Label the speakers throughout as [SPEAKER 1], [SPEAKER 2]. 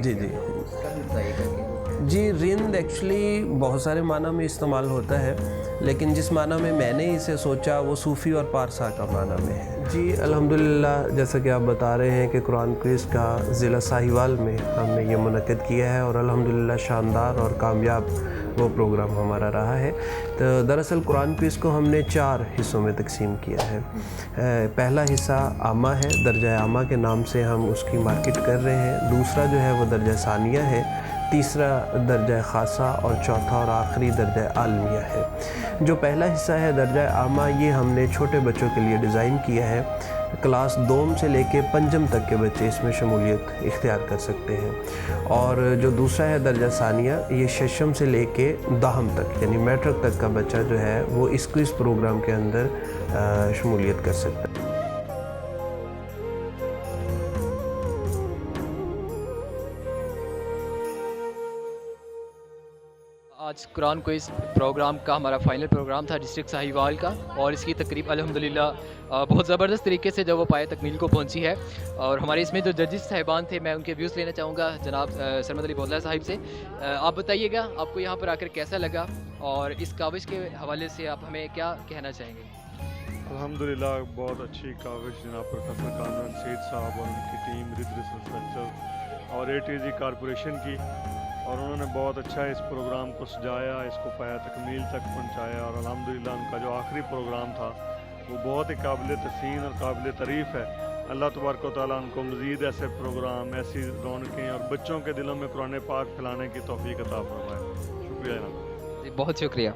[SPEAKER 1] जी जी जी, Rind actually बहुत सारे माना में इस्तेमाल होता है, लेकिन जिस माना में मैंने इसे सोचा वो सूफ़ी और पारसा का माना में है। जी अल्हम्दुलिल्लाह, जैसा कि आप बता रहे हैं कि कुरान क्विज़ का ज़िला साहिवाल में हमने ये मुनक़्क़िद किया है और अल्हम्दुलिल्लाह शानदार और कामयाब वो प्रोग्राम हमारा रहा है। तो दरअसल कुरान क्विज़ को हमने 4 हिस्सों में तकसीम किया है। पहला हिस्सा आमा है, दर्जा आमा के नाम से हम उसकी मार्केट कर रहे हैं। दूसरा जो है वो दर्जा सानिया है, तीसरा दर्जा ख़ासा और चौथा और आखिरी दर्जा आलमिया है। जो पहला हिस्सा है दर्जा आमा, ये हमने छोटे बच्चों के लिए डिज़ाइन किया है। क्लास दोम से लेके पंजम तक के बच्चे इसमें शमूलियत इख्तियार कर सकते हैं। और जो दूसरा है दर्जा सानिया, ये शशम से लेके दाहम तक यानी मैट्रिक तक का बच्चा जो है वो इस क्विज़ प्रोग्राम के अंदर शमूलियत कर सकता है।
[SPEAKER 2] आज कुरान क्विज़ प्रोग्राम का हमारा फाइनल प्रोग्राम था डिस्ट्रिक्ट साहिवाल का, और इसकी तकरीब अल्हम्दुलिल्लाह बहुत ज़बरदस्त तरीके से जब वो पाए तकमील को पहुंची है। और हमारे इसमें जो जजेस साहिबान थे, मैं उनके व्यूज़ लेना चाहूँगा जनाब सरमद अली बोदला साहिब से। आप बताइएगा आपको यहाँ पर आकर कैसा लगा, और इस काविश के हवाले से आप हमें क्या कहना चाहेंगे?
[SPEAKER 3] अल्हम्दुलिल्लाह बहुत अच्छी काविश जनाब प्रोफेसर कामरान सईद साहब और उनकी टीम रिसर्च सेंटर और ATZ कॉरपोरेशन की, और उन्होंने बहुत अच्छा इस प्रोग्राम को सजाया, इसको पाया तकमील तक पहुंचाया। और अल्हम्दुलिल्लाह उनका जो आखिरी प्रोग्राम था वो बहुत ही काबिल तहसीन और काबिल तारीफ़ है। अल्लाह तबारक व तआला उनको मज़ीद ऐसे प्रोग्राम, ऐसी रौनकें और बच्चों के दिलों में कुरान पाक फैलाने की तौफीक अता फरमाए। शुक्रिया जनाब।
[SPEAKER 2] जी बहुत शुक्रिया।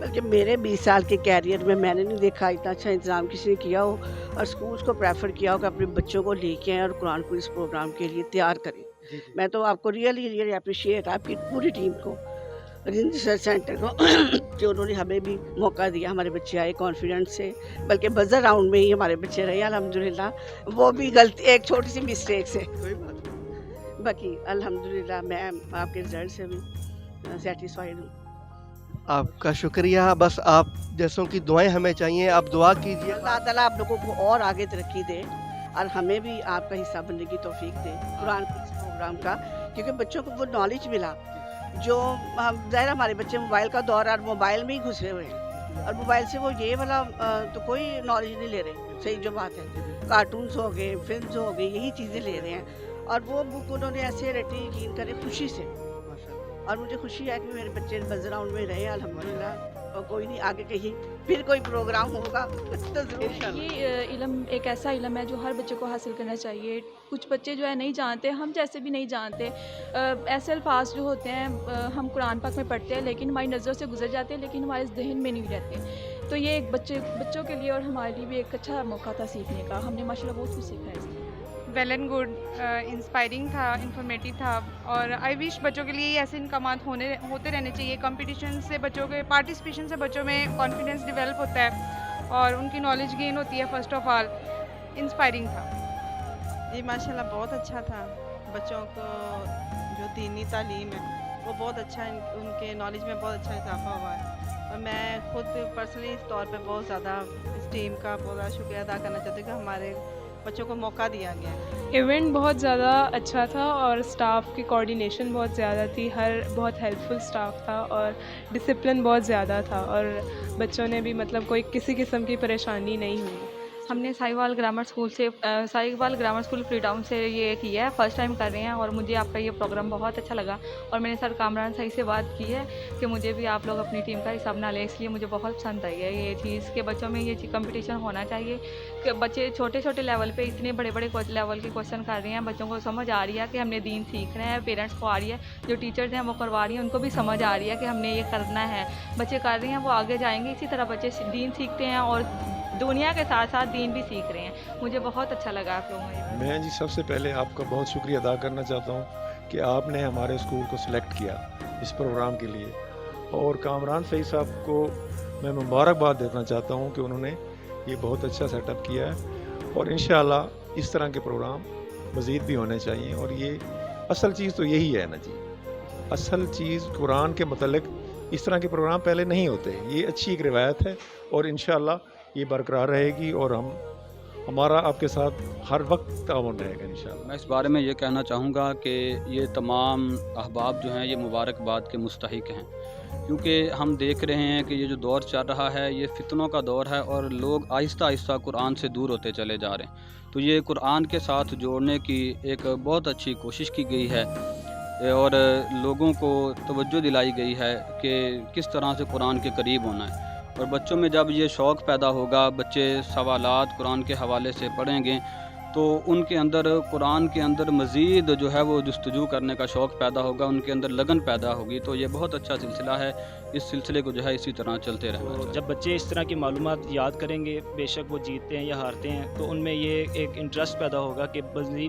[SPEAKER 4] बल्कि मेरे 20 साल के कैरियर में मैंने नहीं देखा इतना अच्छा इंतज़ाम किसी ने किया हो और स्कूल्स को प्रेफर किया हो कि अपने बच्चों को लेके आएँ और कुरान को इस प्रोग्राम के लिए तैयार करें। मैं तो आपको रियली अप्रिशिएट आपकी पूरी टीम को, रिंद रिसर्च सेंटर को कि उन्होंने हमें भी मौका दिया। हमारे बच्चे आए कॉन्फिडेंस से, बल्कि बजर राउंड में ही हमारे बच्चे रहे अल्हम्दुलिल्लाह, वो भी गलती एक छोटी सी मिस्टेक से। बाकी अल्हम्दुलिल्लाह मैं आपके रिजल्ट से भी सेटिस्फाइड हूँ।
[SPEAKER 5] आपका शुक्रिया। बस आप जैसों की दुआएं हमें चाहिए, आप दुआ कीजिए।
[SPEAKER 4] अल्लाह ताला आप लोगों को और आगे तरक्की दे और हमें भी आपका हिस्सा बनने की तौफीक दे कुरान प्रोग्राम का, क्योंकि बच्चों को वो नॉलेज मिला जो ज़ाहिर हमारे बच्चे मोबाइल का दौर और मोबाइल में ही घुसे हुए हैं, और मोबाइल से वो ये वाला तो कोई नॉलेज नहीं ले रहे। सही जो बात है, कार्टून्स हो गए, फिल्म्स हो गई, यही चीज़ें ले रहे हैं। और वो बुक उन्होंने ऐसे रटी, यकीन करें खुशी से, और मुझे खुशी है कि मेरे बच्चे बजर राउंड में रहे अल्हम्दुलिल्लाह। और कोई नहीं, आगे कहीं फिर कोई प्रोग्राम होगा तो ज़रूर।
[SPEAKER 6] ये इल्म एक ऐसा इल्म है जो हर बच्चे को हासिल करना चाहिए। कुछ बच्चे जो है नहीं जानते, हम जैसे भी नहीं जानते, ऐसे अल्फाज जो होते हैं हम कुरान पाक में पढ़ते हैं लेकिन हमारी नज़र से गुजर जाते हैं, लेकिन हमारे जहन में नहीं रहते। तो ये एक बच्चों के लिए और हमारे लिए भी एक अच्छा मौका था सीखने का। हमने माशाल्लाह बहुत कुछ सीखा है इसमें।
[SPEAKER 7] वेल एंड गुड, इंस्पायरिंग था, इंफॉर्मेटिव था, और आई विश बच्चों के लिए ऐसे इनकामात होते रहने चाहिए। कंपटीशन से बच्चों के पार्टिसिपेशन से बच्चों में कॉन्फिडेंस डेवलप होता है और उनकी नॉलेज गेन होती है। फर्स्ट ऑफ ऑल इंस्पायरिंग था।
[SPEAKER 8] जी माशाल्लाह बहुत अच्छा था। बच्चों को जो दीनी तालीम है वो बहुत अच्छा, उनके नॉलेज में बहुत अच्छा इजाफा हुआ है। और मैं खुद पर्सनली इस तौर पे बहुत ज़्यादा इस टीम का बहुत शुक्रिया अदा करना चाहती हूँ कि हमारे बच्चों को मौका दिया गया।
[SPEAKER 9] इवेंट बहुत ज़्यादा अच्छा था और स्टाफ की कोऑर्डिनेशन बहुत ज़्यादा थी, हर बहुत हेल्पफुल स्टाफ था और डिसिप्लिन बहुत ज़्यादा था, और बच्चों ने भी मतलब कोई किसी किस्म की परेशानी नहीं हुई।
[SPEAKER 6] हमने साहिवाल ग्रामर स्कूल से Sahiwal grammar school free town से ये किया है, फर्स्ट टाइम कर रहे हैं, और मुझे आपका ये प्रोग्राम बहुत अच्छा लगा। और मैंने सर कामरान सही से बात की है कि मुझे भी आप लोग अपनी टीम का हिसाब ना लें, इसलिए मुझे बहुत पसंद आई है ये चीज़ कि बच्चों में ये कंपटीशन होना चाहिए कि बच्चे छोटे छोटे लेवल पे इतने बड़े बड़े लेवल के क्वेश्चन कर रहे हैं। बच्चों को समझ आ रही है कि हमने दीन सीखना है, पेरेंट्स को आ रही है, जो टीचर्स हैं वो करवा रही हैं, उनको भी समझ आ रही है कि हमने ये करना है। बच्चे कर रहे हैं, वो आगे जाएंगे। इसी तरह बच्चे दीन सीखते हैं और दुनिया के साथ साथ दीन भी सीख रहे हैं। मुझे बहुत अच्छा लगा आप लोगों ने।
[SPEAKER 10] मैं जी सबसे पहले आपका बहुत शुक्रिया अदा करना चाहता हूँ कि आपने हमारे स्कूल को सिलेक्ट किया इस प्रोग्राम के लिए, और कामरान सईद साहब को मैं मुबारकबाद देना चाहता हूँ कि उन्होंने ये बहुत अच्छा सेटअप किया है। और इंशाअल्लाह इस तरह के प्रोग्राम मज़ीद भी होने चाहिए। और ये असल चीज़ तो यही है ना जी, असल चीज़ कुरान के मतलब इस तरह के प्रोग्राम पहले नहीं होते। ये अच्छी एक रिवायत है और इंशाअल्लाह ये बरकरार रहेगी, और हम हमारा आपके साथ हर वक्त ताउन रहेगा इंशाल्लाह।
[SPEAKER 11] मैं इस बारे में ये कहना चाहूँगा कि ये तमाम अहबाब जो हैं ये मुबारकबाद के मुस्तहिक हैं, क्योंकि हम देख रहे हैं कि ये जो दौर चल रहा है ये फितनों का दौर है और लोग आहिस्ता आहिस्ता कुरान से दूर होते चले जा रहे हैं। तो ये कुरान के साथ जोड़ने की एक बहुत अच्छी कोशिश की गई है और लोगों को तवज्जो दिलाई गई है कि किस तरह से कुरान के करीब होना है। और बच्चों में जब ये शौक़ पैदा होगा, बच्चे सवालात कुरान के हवाले से पढ़ेंगे तो उनके अंदर कुरान के अंदर मज़ीद जो है वो जुस्तजू करने का शौक़ पैदा होगा, उनके अंदर लगन पैदा होगी। तो ये बहुत अच्छा सिलसिला है, इस सिलसिले को जो है इसी तरह चलते रहना चाहिए।
[SPEAKER 12] जब बच्चे इस तरह की मालूमात याद करेंगे, बेशक वो जीतते हैं या हारते हैं, तो उनमें ये एक इंटरेस्ट पैदा होगा कि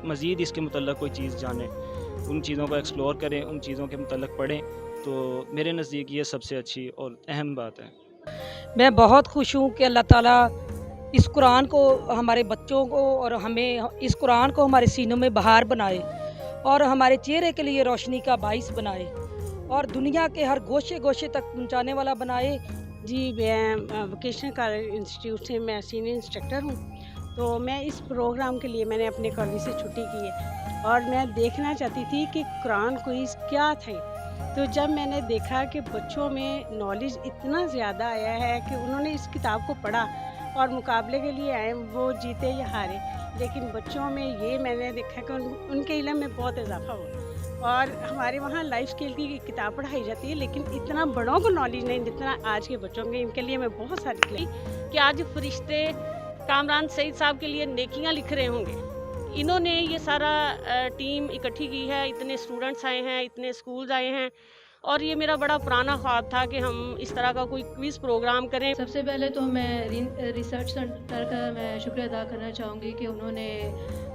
[SPEAKER 12] मज़ीद इसके मतलब कोई चीज़ जानें, उन चीज़ों को एक्सप्लोर करें, उन चीज़ों के मतलब पढ़ें। तो मेरे नज़दीक ये सबसे अच्छी और अहम बात है।
[SPEAKER 13] मैं बहुत खुश हूँ कि अल्लाह ताला इस कुरान को हमारे बच्चों को और हमें इस कुरान को हमारे सीनों में बहार बनाए और हमारे चेहरे के लिए रोशनी का बाइस बनाए और दुनिया के हर गोशे गोशे तक पहुँचाने वाला बनाए।
[SPEAKER 14] जी, मैं वोकेशनल कॉलेज इंस्टीट्यूट से मैं सीनियर इंस्ट्रक्टर हूँ। तो मैं इस प्रोग्राम के लिए मैंने अपने कॉलेज से छुट्टी की है और मैं देखना चाहती थी कि कुरान क्विज़ क्या थे। तो जब मैंने देखा कि बच्चों में नॉलेज इतना ज़्यादा आया है कि उन्होंने इस किताब को पढ़ा और मुकाबले के लिए आए, वो जीते या हारे, लेकिन बच्चों में ये मैंने देखा कि उनके इल्म में बहुत इजाफा हुआ। और हमारे वहाँ लाइफ स्किल की किताब पढ़ाई जाती है, लेकिन इतना बड़ों को नॉलेज नहीं जितना आज के बच्चों के। इनके लिए मैं बहुत सारी
[SPEAKER 15] कि आज फरिश्ते कामरान सईद साहब के लिए नेकियां लिख रहे होंगे। इन्होंने ये सारा टीम इकट्ठी की है, इतने स्टूडेंट्स आए हैं, इतने स्कूल्स आए हैं और ये मेरा बड़ा पुराना ख्वाब था कि हम इस तरह का कोई क्विज़ प्रोग्राम करें।
[SPEAKER 16] सबसे पहले तो मैं रिसर्च सेंटर का मैं शुक्रिया अदा करना चाहूँगी कि उन्होंने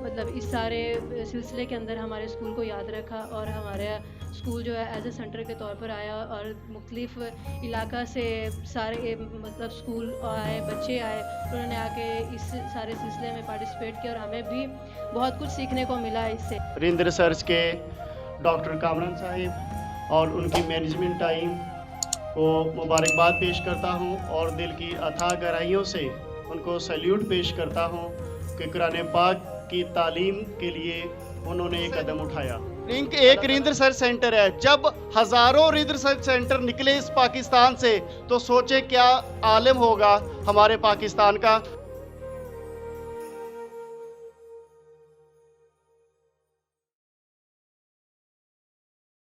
[SPEAKER 16] मतलब इस सारे सिलसिले के अंदर हमारे स्कूल को याद रखा और हमारे स्कूल जो है एज ए सेंटर के तौर पर आया और मुख्तलिफ इलाका से सारे मतलब स्कूल आए, बच्चे आए, उन्होंने आके इस सारे सिलसिले में पार्टिसिपेट किया और हमें भी बहुत कुछ सीखने को मिला इससे।
[SPEAKER 17] रिंद रिसर्च के डॉक्टर कामरान साहिब और उनकी मैनेजमेंट टाइम को मुबारकबाद पेश करता हूँ और दिल की अथाह गहराइयों से उनको सैल्यूट पेश करता हूँ कि कुरान पाक की तालीम के लिए उन्होंने एक कदम उठाया। एक रिंद रिसर्च सेंटर है, जब हज़ारों रिंद रिसर्च सेंटर निकले इस पाकिस्तान से तो सोचे क्या आलम होगा हमारे पाकिस्तान का।